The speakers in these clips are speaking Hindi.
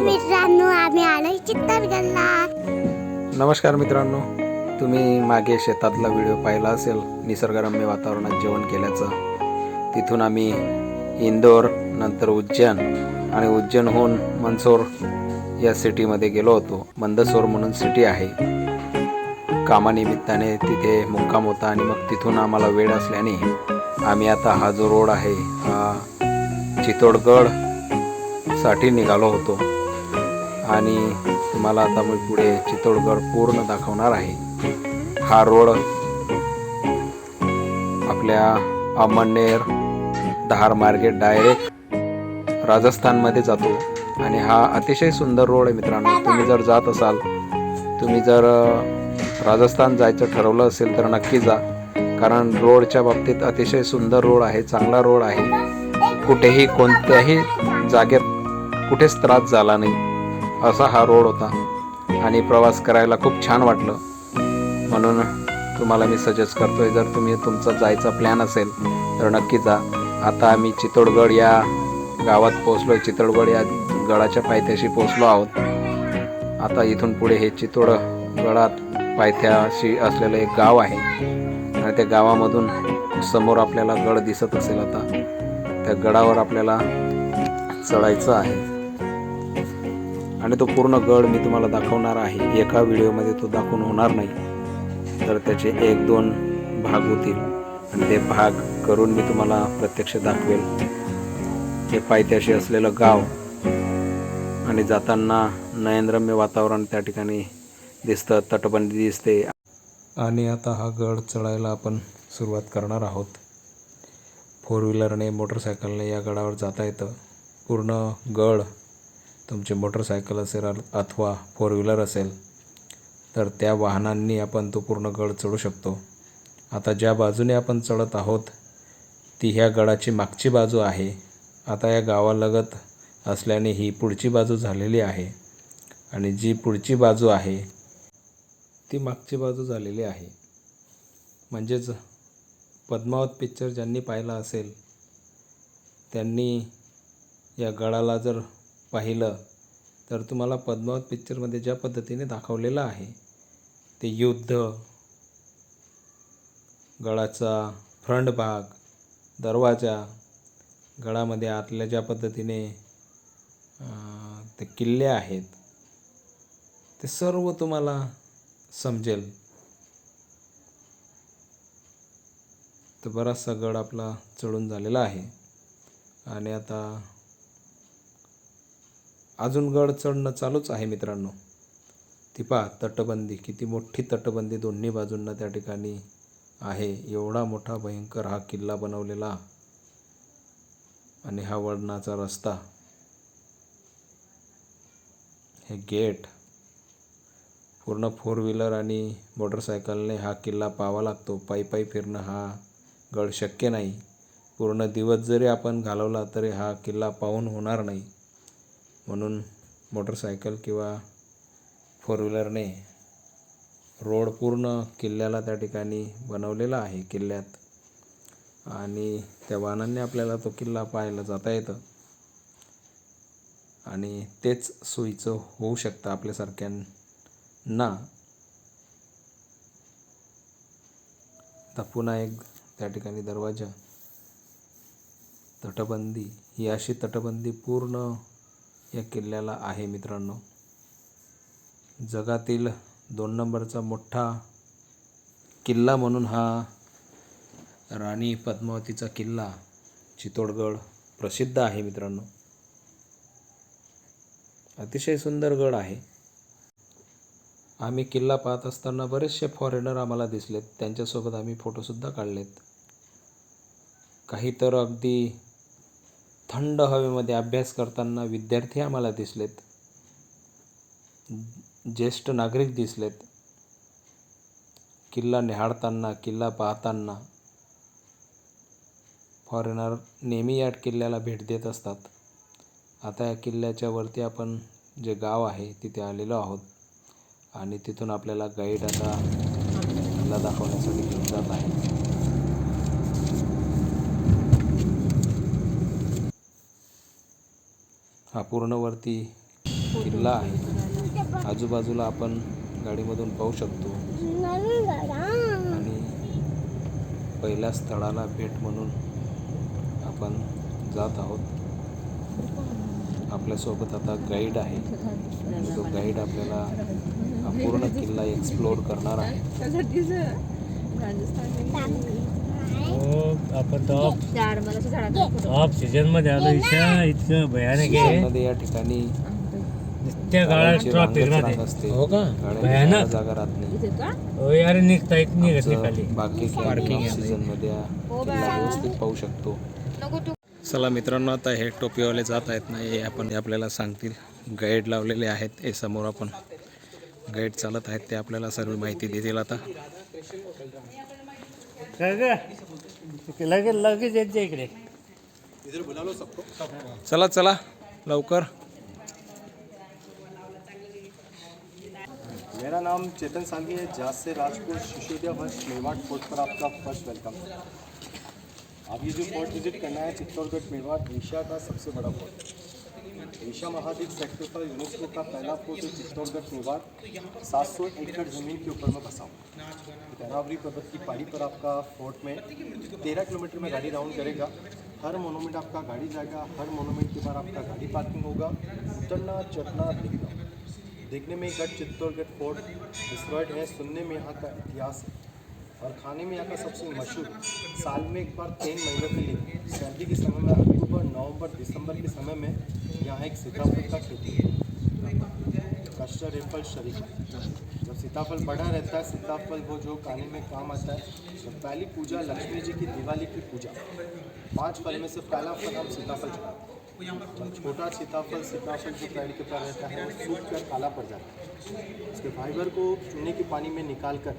मित्रांनो, आम्ही आलोय चित्तरगडला. नमस्कार मित्रांनो, तुम्ही मागे शेतातला व्हिडिओ पाहिला असेल निसर्गरम्य वातावरणात जेवण केल्याचं. तिथून आम्ही इंदोर, नंतर उज्जैन आणि उज्जैनहून मंदसौर या सिटीमध्ये गेलो होतो. मंदसौर म्हणून सिटी आहे. कामानिमित्ताने तिथे मुक्काम होता आणि मग तिथून आम्हाला वेळ असल्याने आम्ही आता हा जो रोड आहे हा चित्तोडगडसाठी निघालो होतो आणि तुम्हाला आता मी पुढे चित्तोडगड पूर्ण दाखवणार आहे. हा रोड आपल्या अमळनेर धार मार्गे डायरेक्ट राजस्थानमध्ये जातो आणि हा अतिशय सुंदर रोड आहे मित्रांनो. तुम्ही जर जात असाल, तुम्ही जर राजस्थान जायचं ठरवलं असेल तर नक्की जा, कारण रोडच्या बाबतीत अतिशय सुंदर रोड आहे, चांगला रोड आहे. कुठेही कोणत्याही जागेत कुठेच त्रास झाला नाही असा हा रोड होता आणि प्रवास करायला खूप छान वाटलं. म्हणून तुम्हाला मी सजेस्ट करतोय, जर तुमचा जायचा प्लॅन असेल तर नक्की जा. आता आम्ही चित्तोडगड या गावात पोहोचलोय. चित्तोडगड या गडाच्या पायथ्याशी पोहोचलो आहोत. आता इथून पुढे हे चित्तोडगडात पायथ्याशी असलेलं एक गाव आहे आणि त्या गावामधून समोर आपल्याला गड दिसत असेल. आता त्या गडावर आपल्याला चढायचं आहे आणि तो पूर्ण गड मी तुम्हाला दाखवणार आहे. एका व्हिडिओमध्ये तो दाखवून होणार नाही, तर त्याचे 1-2 भाग होतील आणि ते भाग करून मी तुम्हाला प्रत्यक्ष दाखवेल. हे पायथ्याशी असलेलं गाव आणि जाताना नयनरम्य वातावरण त्या ठिकाणी दिसतं, तटबंदी दिसते. आणि आता हा गड चढायला आपण सुरुवात करणार आहोत. 4 व्हीलरने, मोटरसायकलने या गडावर जाता येतं. पूर्ण गड तुमची मोटरसायकल असेल अथवा 4 व्हीलर असेल तर त्या वाहनांनी आपण तो पूर्ण गड चढू शकतो. आता ज्या बाजूने आपण चढत आहोत ती ह्या गडाची मागची बाजू आहे. आता या गावालगत असल्याने ही पुढची बाजू झालेली आहे आणि जी पुढची बाजू आहे ती मागची बाजू झालेली आहे. म्हणजेच पद्मावत पिक्चर ज्यांनी पाहिला असेल त्यांनी या गडाला जर पाहिलं तर तुम्हाला पद्मावत पिक्चरमध्ये ज्या पद्धतीने दाखवलेलं आहे ते युद्ध, गडाचा फ्रंट भाग, दरवाजा, गडामध्ये आतल्या ज्या पद्धतीने ते किल्ले आहेत ते सर्व तुम्हाला समजेल. तर बराचसा गड आपला चढून झालेला आहे आणि आता अजून गड चढणं चालूच आहे मित्रांनो. ती पहा तटबंदी, किती मोठी तटबंदी दोन्ही बाजूंना त्या ठिकाणी आहे. एवढा मोठा भयंकर हा किल्ला बनवलेला आणि हा वळणाचा रस्ता, हे गेट, पूर्ण 4 व्हीलर आणि मोटरसायकलने हा किल्ला पाहावा लागतो. पायी फिरणं हा गड शक्य नाही. पूर्ण दिवस जरी आपण घालवला तरी हा किल्ला पाहून होणार नाही. म्हणून मोटरसायकल किंवा 4 व्हीलरने रोड पूर्ण किल्ल्याला त्या ठिकाणी बनवलेला आहे किल्ल्यात आणि त्या वाहनांनी आपल्याला तो किल्ला पाहायला जाता येतं आणि तेच सोयीचं होऊ शकतं आपल्यासारख्यांना. आता पुन्हा एक त्या ठिकाणी दरवाजा, तटबंदी, ही अशी तटबंदी पूर्ण या किल्ल्याला आहे मित्रांनो. जगातील 2 नंबरचा मोठा किल्ला म्हणून हा राणी पद्मावतीचा किल्ला चित्तोडगड प्रसिद्ध आहे मित्रांनो. अतिशय सुंदर गड आहे. आम्ही किल्ला पाहत असताना बरेचसे फॉरेनर आम्हाला दिसलेत. त्यांच्यासोबत आम्ही फोटोसुद्धा काढलेत. काही तर अगदी थंड हवेमध्ये अभ्यास करताना विद्यार्थी आम्हाला दिसलेत. ज्येष्ठ नागरिक दिसलेत. किल्ला निहाळताना, किल्ला पाहताना फॉरेनर नेहमी या किल्ल्याला भेट देत असतात. आता या किल्ल्याच्या वरती आपण जे गाव आहे तिथे आलेलो आहोत आणि तिथून आपल्याला गाईड आता किल्ला दाखवण्यासाठी घेऊन जात आहे. हा पूर्ण वरती किल्ला आहे. आजूबाजूला आपण गाडीमधून पाहू शकतो. नवीन गडा. आणि पहिल्या स्थळाला भेट म्हणून आपण जात आहोत. आपल्यासोबत आता गाईड आहे आणि तो गाईड आपल्याला हा पूर्ण किल्ला एक्सप्लोर करणार आहे. हो आपण टॉप सीजन मध्ये आलो. इतकं भयानक आहे. मध्ये या ठिकाणी त्या गाळ्यात गाड्यांची ट्रॉफिक रांगच राहते. असते. हो का? गाड्यांची भयानक. जागा जागा राहत नाही. हो यार निघता येत निघत नाही खाली. आमचं बाकी Parking सीझन मध्ये हा किल्ला व्यवस्थित पाहू शकतो. चला मित्रांनो, आता हे टोपीवाले जात आहेत ना, हे आपण आपल्याला सांगतील. गाईड लावलेले आहेत हे समोर. आपण गाईड चालत आहेत, ते आपल्याला सर्व माहिती देतील. आता लगेच लगेच यांच्या इकडे. चला चला लवकर. मेरा नाम चेतन सांगी है, जहाज से राजकोट शिशोदिया वंश मेवाड़ फोर्ट पर आपका फर्स्ट वेलकम। आप ये जो फोर्ट विजिट करना है, चित्तौड़गढ़ मेवाड़ एशिया का सबसे बड़ा फोर्ट। एशिया महाद्वीप सेक्टर पर यूनेस्को का पहला फोर्ट है चित्तौड़गढ़ मेवाड़। 700 एकड़ ज़मीन के ऊपर में बसा हुआ। धनावरी पर्वत की पहाड़ी पर आपका फोर्ट में 13 किलोमीटर में गाड़ी राउंड करेगा। हर मोनूमेंट आपका गाड़ी जाएगा, हर मोनूमेंट के बाद आपका गाड़ी पार्किंग होगा। उतरना चढ़ना दिखना, देखने में गढ़ चित्तौड़गढ़ फोर्ट डिस्ट्रॉयड है, सुनने में यहाँ का इतिहास है और खाने में यहाँ का सबसे मशहूर साल में एक बार 3 महीनों के लिए सर्दी के समय में अक्टूबर नवंबर दिसंबर के समय में यहाँ एक सीताफल का खेती है, कस्टर्ड एप्पल शरीफा। जब सीताफल बड़ा रहता है, सीताफल वो जो खाने में काम आता है। तो पहली पूजा लक्ष्मी जी की दिवाली की पूजा, 5 फल में से पहला फल हम सीताफल चढ़ाते हैं। छोटा सीताफल जो पेड़ के ऊपर रहता है, वो सूख कर काला पड़ जाता है। उसके फाइबर को चूने के पानी में निकाल कर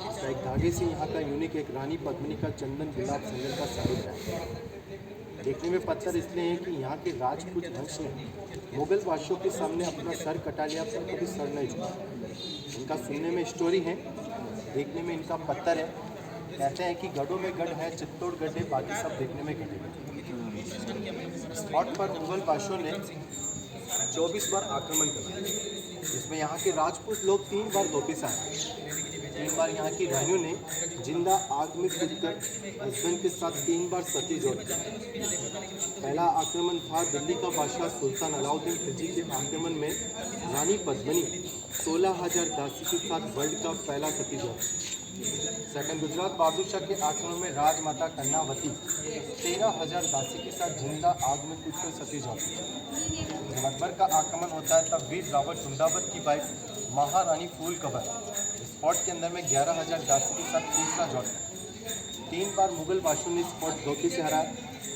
उसका एक धागे से यहाँ का यूनिक एक रानी पद्मिनी का चंदन गुलाब संगल का साबित है। देखने में पत्थर इसलिए है कि यहाँ के राजपूत वंश ने मुगल बादशाहों के सामने अपना सर कटा लिया, पर कभी सर नहीं झुका। इनका सुनने में स्टोरी है, देखने में इनका पत्थर है। कहते हैं कि गढ़ों में गढ़ है, चित्तौड़गढ़ है, बाकी सब देखने में गढ़ है। स्पॉट पर मुगल बादशाहों ने 24 बार आक्रमण किया, जिसमें यहाँ के राजपूत लोग 3 बार धोखे से आए। 3 बार यहाँ की रानियों ने जिंदा आग में कूदकर हस्बैंड के साथ 3 बार सती जोड़ दी। पहला आक्रमण था दिल्ली का बादशाह सुल्तान अलाउद्दीन खिलजी के आक्रमण में रानी पद्मिनी 16,000 दासी के साथ वर्ल्ड का पहला सती जोड़। सेकंड गुजरात बहादुर शाह के आक्रमण में राजमाता कर्णावती 13,000 दासी के साथ जिंदा आग में कूदकर सती जाती है। जब अकबर का आक्रमण होता है, तब वीर रावत चुंडावत की वाइफ महारानी फूल कबर स्पॉट के अंदर में 11,000 दासी के साथ तीसरा जोड़। 3 बार मुगल बादशाहों ने स्पॉट धोखे से हराया।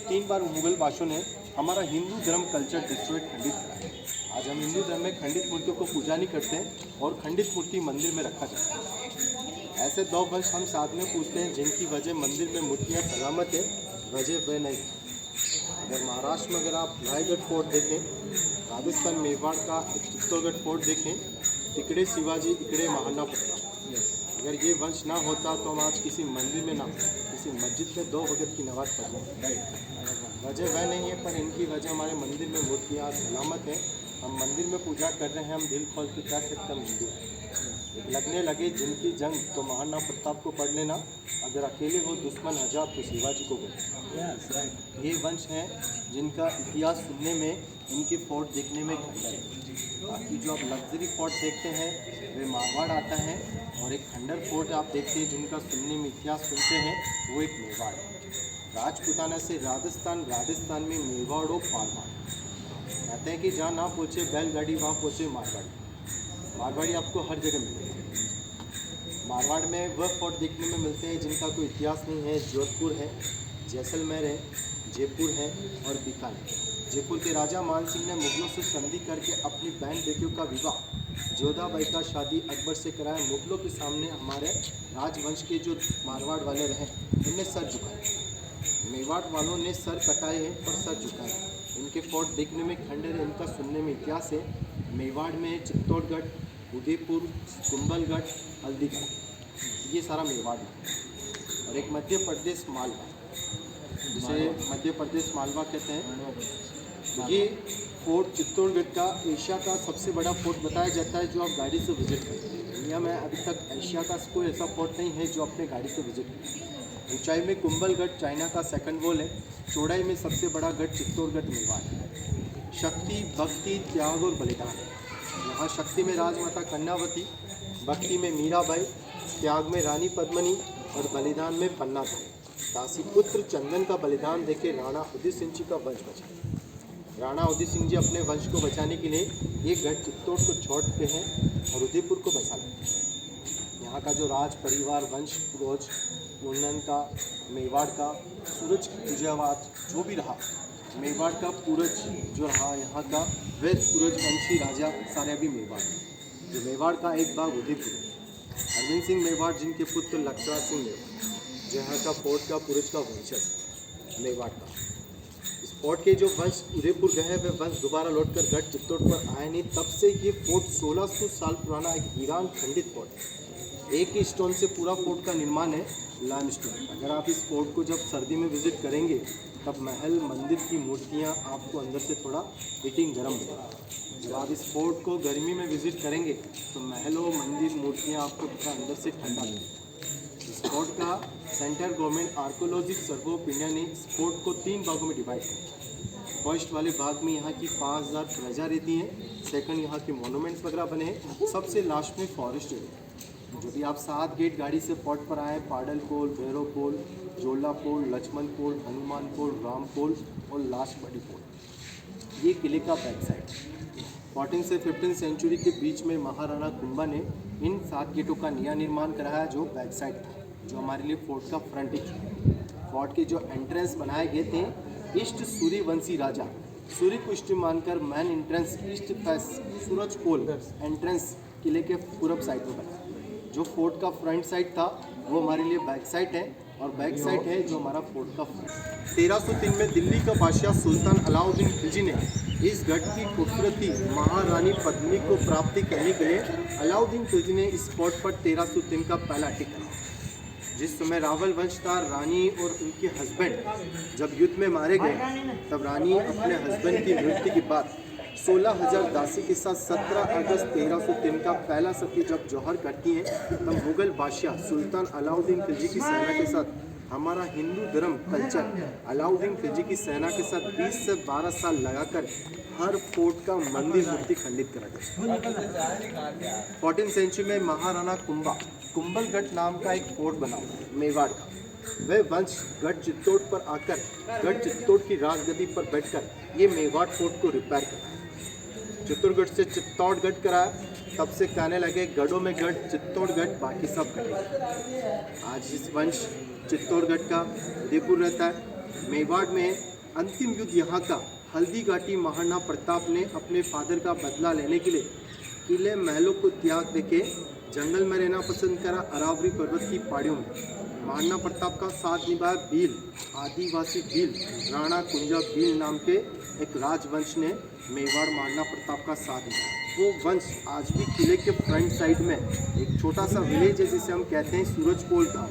3 बार मुगल बादशाहों ने हमारा हिंदू धर्म कल्चर डिस्ट्रॉयड खंडित करा। आज हम हिंदू धर्म में खंडित मूर्तियों को पूजा नहीं करते हैं और खंडित मूर्ति मंदिर में रखा जाता है। ऐसे 2 वंश हम साथ में पूछते हैं जिनकी वजह मंदिर में मूर्तियाँ सलामत है, वजह वह नहीं। अगर महाराष्ट्र में अगर आप रायगढ़ फोर्ट देखें, राजस्थान मेवाड़ का चित्तौड़गढ़ फोर्ट देखें, इकड़े शिवाजी इकड़े महाराणा प्रताप। अगर ये वंश ना होता तो हम आज किसी मंदिर में ना किसी मस्जिद में 2 वक्त की नमाज पढ़ते। वजह वह नहीं है, पर इनकी वजह हमारे मंदिर में मूर्तियाँ सलामत हैं। हम मंदिर में पूजा कर रहे हैं, हम दिल खोल के कह सकते हैं हिंदू। लगने लगे जिनकी जंग तो महाराणा प्रताप को पढ़ लेना, अगर अकेले हो दुश्मन 1000 तो शिवाजी को बोल। ये वंश हैं जिनका इतिहास सुनने में, इनके फोर्ट देखने में खंडर है। बाकी जो आप लग्जरी फोर्ट देखते हैं वे मारवाड़ आता है, और एक खंडर फोर्ट आप देखते हैं जिनका सुनने में इतिहास सुनते हैं, वो एक मेवाड़ है। राजपूताना से राजस्थान, राजस्थान में मेवाड़ और मारवाड़। कहते हैं कि जहाँ ना पहुँचे बैलगाड़ी, वहाँ पहुँचे मारवाड़ी। मारवाड़ी आपको हर जगह मिलेगा। मारवाड़ में वह फोर्ट देखने में मिलते हैं जिनका कोई इतिहास नहीं है। जोधपुर है, जैसलमेर है, जयपुर है और बीकानेर। जयपुर के राजा मान सिंह ने मुगलों से संधि करके अपनी बहन बेटियों का विवाह जोधाबाई का शादी अकबर से कराया। मुगलों के सामने हमारे राजवंश के जो मारवाड़ वाले रहे, उनने सर झुकाए। मेवाड़ वालों ने सर कटाए हैं पर सर झुकाए। इनके फोर्ट देखने में खंडर है, इनका सुनने में इतिहास है। मेवाड़ में चित्तौड़गढ़, उदयपुर, कुंभलगढ़, हल्दीगढ़, ये सारा मेवाड़ है। और एक मध्य प्रदेश मालवा, जिसे मध्य प्रदेश मालवा कहते हैं। ये फोर्ट चित्तौड़गढ़ का एशिया का सबसे बड़ा फोर्ट बताया जाता है जो आप गाड़ी से विजिट करते हैं। दुनिया में अभी तक एशिया का कोई ऐसा फोर्ट नहीं है जो अपने गाड़ी से विजिट करें। ऊंचाई में कुंभलगढ़ चाइना का सेकंड वॉल है। चौड़ाई में सबसे बड़ा गढ़ चित्तौड़गढ़ मेवाड़ है। शक्ति, भक्ति, त्याग और बलिदान। यहाँ शक्ति में राजमाता कन्यावती, भक्ति में मीराबाई, त्याग में रानी पद्मनी और बलिदान में पन्ना था। दासी पुत्र चंदन का बलिदान देके राणा उदय सिंह जी का वंश बचा। राणा उदय सिंह जी अपने वंश को बचाने के लिए ये गढ़ चित्तौड़ को छोड़ते हैं और उदयपुर को बसा लेते हैं। यहाँ का जो राज परिवार वंश पूर्वज पूर्णन का, मेवाड़ का, सूरज की पूजावाद जो भी रहा, मेवाड़ का पूरज जो रहा यहाँ का, वह सूरज वंशी राजा सारे अभी मेवाड़ है। जो मेवाड़ का एक भाग उदयपुर है। अरविंद सिंह मेवाड़ जिनके पुत्र लक्षराज सिंह मेवाड़, जो यहाँ का फोर्ट का पूरज का वंशज मेवाड़ का। इस फोर्ट के जो वंश उदयपुर गए वे वंश दोबारा लौटकर गढ़ चित्तौड़ पर आए नहीं। तब से ये फोर्ट 1600 साल पुराना एक वीरान खंडित फोर्ट है। एक ही स्टोन से पूरा फोर्ट का निर्माण है, लाइम स्टोन। अगर आप इस फोर्ट को जब सर्दी में विजिट करेंगे तब महल मंदिर की मूर्तियाँ आपको अंदर से थोड़ा हीटिंग गर्म मिलेगी। जब आप इस फोर्ट को गर्मी में विजिट करेंगे तो महलों, मंदिर, मूर्तियाँ आपको थोड़ा अंदर से ठंडा मिलेगी। इस फोर्ट का central government archaeological survey of India ने इस फोर्ट को 3 भागों में डिवाइड किया। फर्स्ट वाले भाग में यहाँ की 5000 प्रजा रहती हैं। सेकंड यहाँ के मोनूमेंट्स वगैरह बने हैं। सबसे लास्ट में फॉरेस्ट एरिया। जो भी आप 7 गेट गाड़ी से फोर्ट पर आए, पाडल पोल, भैरव पोल, जोला पोल, लक्ष्मण पोल, हनुमान पोल, राम पोल और लास्ट बड़ी पोल, ये किले का बैक साइड। 14 से 15 सेंचुरी के बीच में महाराणा कुंभा ने इन 7 गेटों का नया निर्माण कराया जो बैक साइड था, जो हमारे लिए फोर्ट का फ्रंटेज। फोर्ट के जो एंट्रेंस बनाए गए थे, ईस्ट सूर्यवंशी राजा सूर्य को ईस्ट मानकर मैन एंट्रेंस ईस्ट फेस सूरज पोल एंट्रेंस किले के पूरब साइड में बना। जो फोर्ट का फ्रंट साइड था वो हमारे लिए बैक साइड है और बैक साइड है जो हमारा फोर्ट का फ्रंट। 1303 में दिल्ली का बादशाह सुल्तान अलाउद्दीन खिलजी ने इस गढ़ की खूबसूरती महारानी पद्मिनी को प्राप्ति करने के लिए अलाउद्दीन खिलजी ने इस फोर्ट पर 1303 का पहला अटैक किया। जिस समय रावल वंश था, रानी और उनके हस्बैंड जब युद्ध में मारे गए तब रानी अपने हस्बैंड की मृत्यु के बाद 16,000 दासी के साथ 17 अगस्त 1303 का पहला सती जब जौहर करती हैं तब मुगल बादशाह सुल्तान अलाउद्दीन खिलजी की सेना के साथ हमारा हिंदू धर्म कल्चर अलाउद्दीन खिलजी की सेना के साथ 20 से 12 साल लगाकर हर फोर्ट का मंदिर मूर्ति खंडित करा गया। 14 सेंचुरी में महाराणा कुंभा कुंभलगढ़ नाम का एक फोर्ट बना मेवाड़ का। वह वंश गढ़ चित्तौड़ पर आकर गढ़ चित्तौड़ की राजगद्दी पर बैठकर ये मेवाड़ फोर्ट को रिपेयर करा। चित्तौड़गढ़ से चित्तौड़गढ़ कराया, तब से कहने लगे गढ़ों में गढ़, चित्तौड़गढ़ बाकी सब गढ़। आज इस वंश चित्तौड़गढ़ का उदयपुर रहता है। मेवाड़ में अंतिम युद्ध यहाँ का हल्दी घाटी महाराणा प्रताप ने अपने फादर का बदला लेने के लिए किले महलों को त्याग देके जंगल में रहना पसंद करा। अरावली पर्वत की पहाड़ियों में महाराणा प्रताप का साथ निभाया भील, आदिवासी भील, राणा कुंजा भील नाम के एक राजवंश ने मेवाड़ महाराणा प्रताप का साथ दिया। वो वंश आज भी किले के फ्रंट साइड में एक छोटा सा विलेज है जिसे हम कहते हैं सूरजपोल गाँव।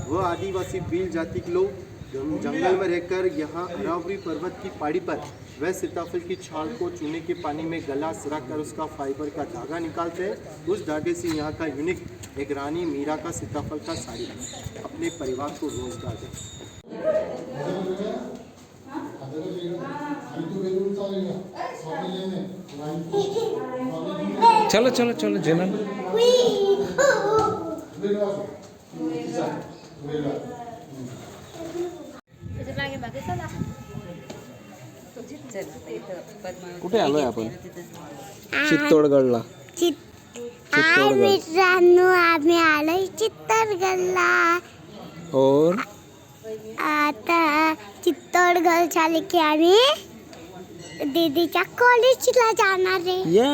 वह आदिवासी भील जाति के लोग जंगल में रहकर यहाँ अरावली पर्वत की पहाड़ी पर वह सीताफल की छाल को चूने के पानी में गला सिरा कर उसका फाइबर का धागा निकालते हैं। उस धागे से यहाँ का यूनिक एक रानी मीरा का सीताफल का साड़ी अपने परिवार को रोजगार दें। चलो चलो चलो जनन कुठे आलोय आपण? चित्तौडगडला. हाय मित्रांनो, आम्ही आलोय चित्तौडगडला. और आता चित्तौडगड झाले की आम्ही दीदीच्या कॉलेजला जाणार आहे. या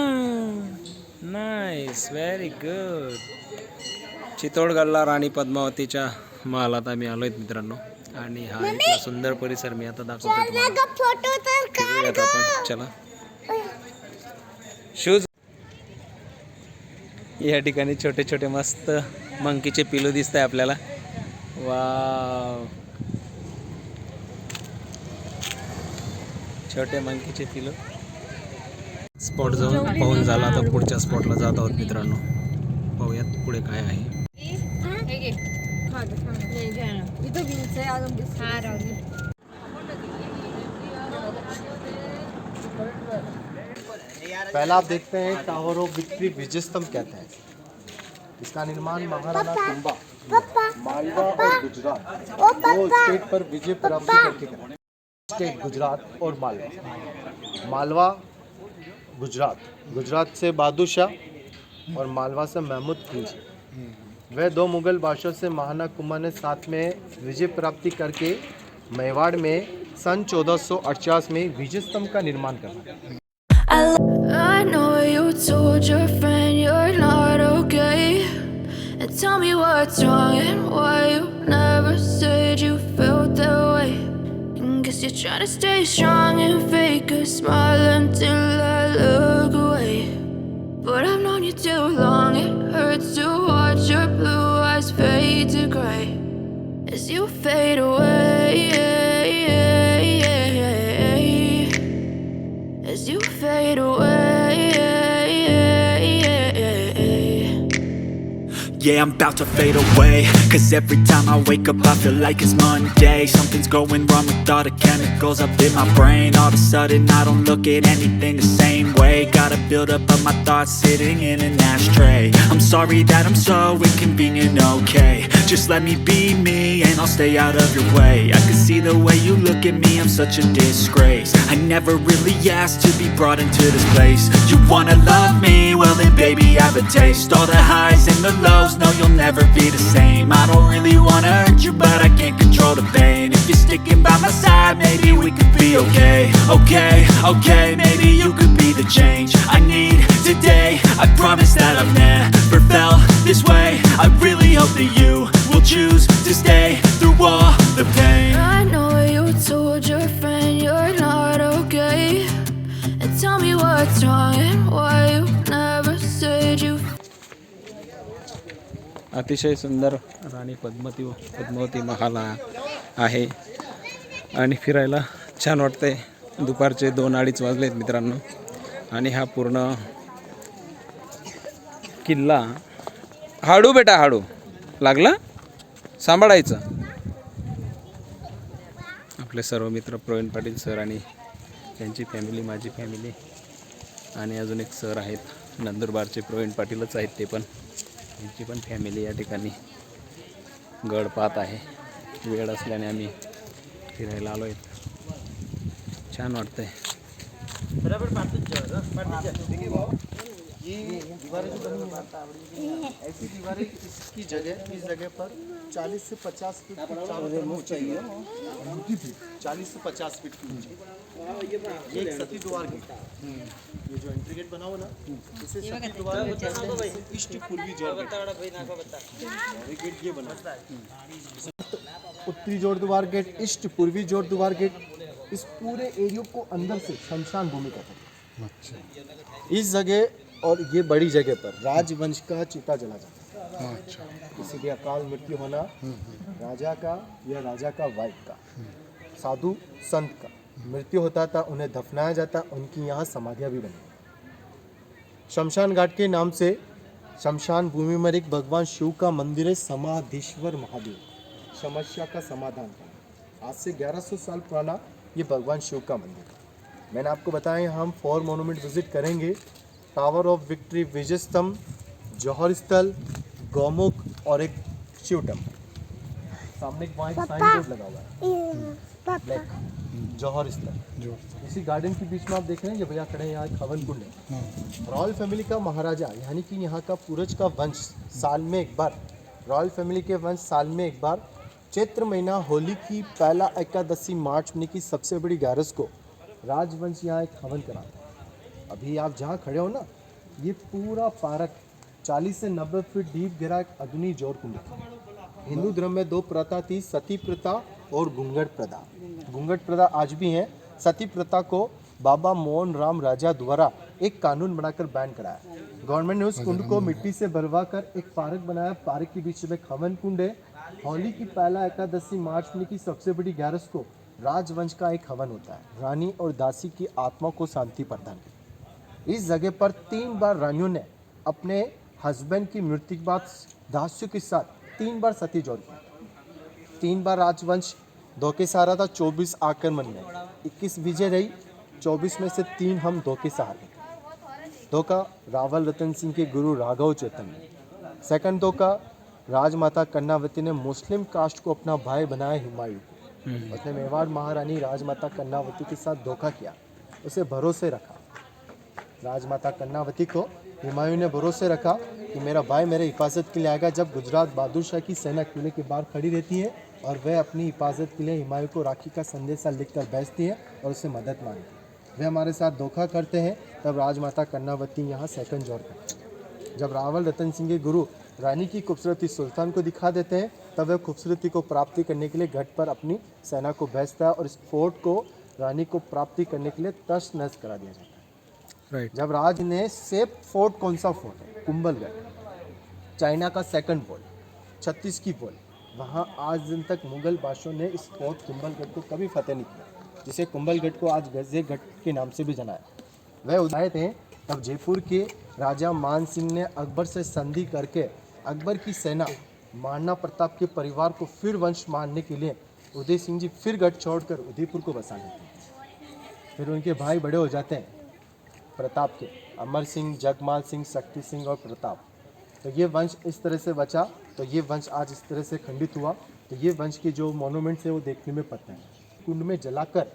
नाईस, व्हेरी गुड. चित्तौडगडला राणी पद्मावतीच्या महालात आम्ही आलोय मित्रांनो. आणि हा इथला सुंदर परिसर मी आता दाखवतो तुम्हाला. फोटो तर काढ आपण चला. शूज या ठिकाणी छोटे छोटे मस्त मंकीचे पिलू दिसत आहे आपल्याला. वाव, छोटे मंकीचे पिलू. स्पॉट जाऊन पाहून झाला तर पुढच्या स्पॉटला जात आहोत मित्रांनो. पाहूयात पुढे काय आहे. पहला आप देखते हैं टावर ऑफ विक्ट्री विजय स्तंभ कहते हैं. इसका निर्माण महाराणा कुंभा पप्पा मालवा और गुजरात ओ दो पप्पा स्टेट पर विजय प्राप्ति करके करा. स्टेट गुजरात और मालवा. मालवा गुजरात से बहादुर शाह और मालवा से महमूद खिलजी. वह दो मुगल बादशाह से महाराणा कुंभा ने साथ में विजय प्राप्ति करके मेवाड़ में सन 1448 में विजय स्तंभ का निर्माण करा. I know you told your friend you're not okay. And tell me what's wrong and why you never said you felt that way. And guess you're trying to stay strong and fake a smile until I look away. But I've known you too long, it hurts to watch your blue eyes fade to gray as you fade away. As you fade away. Yeah, I'm about to fade away. Cause every time I wake up I feel like it's Monday. Something's going wrong with all the chemicals up in my brain. All of a sudden I don't look at anything the same way. Gotta build up of my thoughts sitting in an ashtray. I'm sorry that I'm so inconvenient, okay. Just let me be me and I'll stay out of your way. I can see the way you look at me, I'm such a disgrace. I never really asked to be brought into this place. You wanna love me? Well then baby I have a taste. All the highs and the lows, no you'll never be the same. I don't really wanna hurt you but I can't control the pain. If you're sticking by my side maybe we could be okay. Okay, maybe you could be the change I need today. I promise that I've never felt this way. I really hope that you will choose to stay through all the pain. I know you told your friend you're not okay. And tell me what's wrong and why you never said you. अतिशय सुंदर राणी पद्मावती महाल आहे आणि फिरायला छान वाटते. दुपारचे 2-2:30 वाजलेत मित्रांनो आणि हा पूर्ण किल्ला. हाडू बेटा हाडू लागला सांभाळायचं. आपले सर्व मित्र प्रवीण पाटील सर आणि त्यांची फॅमिली, माझी फॅमिली आणि अजून एक सर आहेत नंदुरबारचे प्रवीण पाटीलच आहेत ते पण. त्यांची पण फॅमिली या ठिकाणी गड पाहत आहे. वेळ असल्याने आम्ही फिरायला आलो आहेत. छान वाटतंय. ये दीवारें जो बनी हैं ऐसी दीवारें इसकी जगह इस जगह पर 40 से 50 फीट की चारों तरफ ऊंचाई है. 40 से 50 फीट की ऊंचाई. ये एक सती द्वार गेट. ये जो एंट्री गेट बना हुआ ना इसे सती द्वार गेट कहते हैं. इसे ईस्ट पूर्वी जोड़ गेट ये बना है. उत्तरी जोड़ द्वार गेट, ईस्ट पूर्वी जोड़ द्वार गेट. इस पूरे एरिया को अंदर से शमशान भूमि कहते हैं. अच्छा. इस जगह और ये बड़ी जगह पर राजवंश का चिता जला जाता है. अच्छा. किसी की अकाल मृत्यु होना, राजा का या राजा का वाइफ का, साधु संत का मृत्यु होता था, उन्हें दफनाया जाता. उनकी यहाँ समाधियाँ भी बनी. शमशान घाट के नाम से शमशान भूमि में एक भगवान शिव का मंदिर है, समाधीश्वर महादेव. समस्या का समाधान. आज से 1100 साल पुराना ये भगवान शिव का मंदिर. मैंने आपको बताया हम 4 मोनूमेंट विजिट करेंगे. टावर ऑफ विक्ट्री, विजय स्तंभ, जौहर स्थल, गौमुख और एक शिव टेम्पल. सामने एक वहाँ साइन बोर्ड लगा हुआ है ब्लैक, जौहर स्थल. इसी गार्डन के बीच में आप देख रहे हैं ये भैया खड़े हैं, यहाँ एक हवन कुंड है. रॉयल फैमिली का महाराजा यानी कि यहाँ का पूर्वज का वंश साल में एक बार, रॉयल फैमिली के वंश साल में एक बार चैत्र महीना होली की पहला एकादशी मार्च महीने की सबसे बड़ी ग्यारस को राजवंश यहाँ एक हवन कराता है. अभी आप जहाँ खड़े हो ना ये पूरा पार्क 40 से 90 फीट डीप गहरा एक अग्नि जोर कुंड है. हिंदू धर्म में 2 प्रथा थी, सती प्रथा और घूंघट प्रथा. घूंघट प्रथा आज भी है. सती प्रथा को बाबा मोहन राम राजा द्वारा एक कानून बनाकर बैन कराया. गवर्नमेंट ने उस कुंड को मिट्टी से भरवा कर एक पार्क बनाया. पार्क के बीच में एक हवन कुंड है. होली की पहला एकादशी मार्च महीने की सबसे बड़ी ग्यारस को राजवंश का एक हवन होता है. रानी और दासी की आत्मा को शांति प्रदान करती. इस जगह पर 3 बार रानियों ने अपने हस्बैंड की मृत्यु के बाद दासियों के साथ 3 बार सती जोड़ किया। 3 बार राजवंश धोखे से हारा था, 24 आक्रमण में 21 विजय रही, 24 में से 3 हम धोखे से हारे। धोखा रावल रतन सिंह के गुरु राघव चैतन्य। सेकंड धोखा राजमाता कर्णावती ने मुस्लिम कास्ट को अपना भाई बनाया हुमायूं। उसने मेवाड़ महारानी राजमाता कर्णावती के साथ धोखा किया, उसे भरोसे रखा। राजमाता कर्णावती को हुमायूं ने भरोसे रखा कि मेरा भाई मेरे हिफाजत के लिए आएगा। जब गुजरात बहादुर शाह की सेना किले के बाहर खड़ी रहती है और वह अपनी हिफाजत के लिए हुमायूं को राखी का संदेशा लिखकर भेजती है और उससे मदद मांगती है। वे हमारे साथ धोखा करते हैं, तब राजमाता कर्णावती यहाँ सेकंड जोड़ करते हैं। जब रावल रतन सिंह के गुरु रानी की खूबसूरती सुल्तान को दिखा देते हैं, तब वह खूबसूरती को प्राप्ति करने के लिए घाट पर अपनी सेना को भेजता है और इस फोर्ट को रानी को प्राप्ति करने के लिए तहस नहस करा दिया जाता है। राइट। जब राज ने सेफ फोर्ट, कौन सा फोर्ट है? कुंभलगढ़, चाइना का सेकंड वॉल, 36 की वॉल, वहाँ आज दिन तक मुगल बादशाहों ने इस फोर्ट कुंभलगढ़ को कभी फतेह नहीं किया, जिसे कुंभलगढ़ को आज गजरेगढ़ के नाम से भी जाना है। वह उदाए थे तब जयपुर के राजा मान सिंह ने अकबर से संधि करके अकबर की सेना महाराणा प्रताप के परिवार को फिर वंश मारने के लिए उदय सिंह जी फिर गढ़ छोड़कर उदयपुर को बसा लेते हैं। फिर उनके भाई बड़े हो जाते हैं प्रताप के, अमर सिंह, जगमाल सिंह, शक्ति सिंह और प्रताप। तो ये वंश इस तरह से बचा, तो ये वंश आज इस तरह से खंडित हुआ। तो ये वंश के जो मोनूमेंट्स है वो देखने में पड़ते हैं। कुंड में जलाकर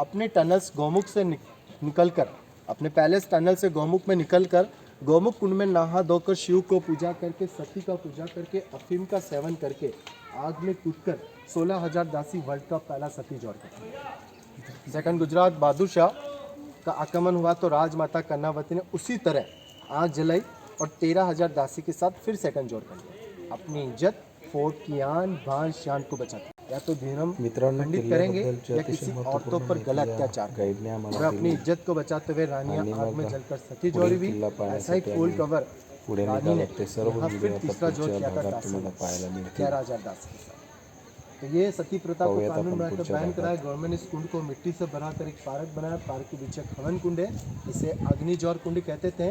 अपने टनल्स गौमुख से निकलकर, अपने पैलेस टनल से गौमुख में निकलकर गौमुख कुंड में नहा धोकर शिव को पूजा करके, सती का पूजा करके, अफीम का सेवन करके, आग में कूदकर 16,000 दासी वर्ल्ड का पहला सती जोड़ करते। सेकंड गुजरात बहादुर शाह का आक्रमण हुआ तो राजमाता कर्णावती ने उसी तरह आग जलाई और 13,000 दासी के साथ फिर सेकंड जोड़ कर लिया। अपनी इज्जत, फोर्ट की आन बान शान को बचाते, या तो धर्म मित्रांनो, खंडित करेंगे या किसी औरतों पर गलत अत्याचार गाईडने आम्हाला वह अपनी इज्जत को बचाते हुए रानियां आग में जलकर सती जोड़ी हुई। ऐसा ही फुल कवर पुढे रानी ने निघालो ते सर्व यहाँ व्हिडिओ फिर आता तीसरा जोड़ पुढच्या किया था भागात दासी तुम्हाला ने, पाहायला मिळतील। 11,000 दासी के साथ। तो ये सती प्रथा को पाहूयात कानून आपण बनाकर पुढच्या बैन भागात। कराया। गवर्नमेंट ने इस कुंड को मिट्टी से बनाकर एक पार्क बनाया। पार्क के पीछे एक हवन कुंड है, इसे अग्निजौर कुंड कहते थे।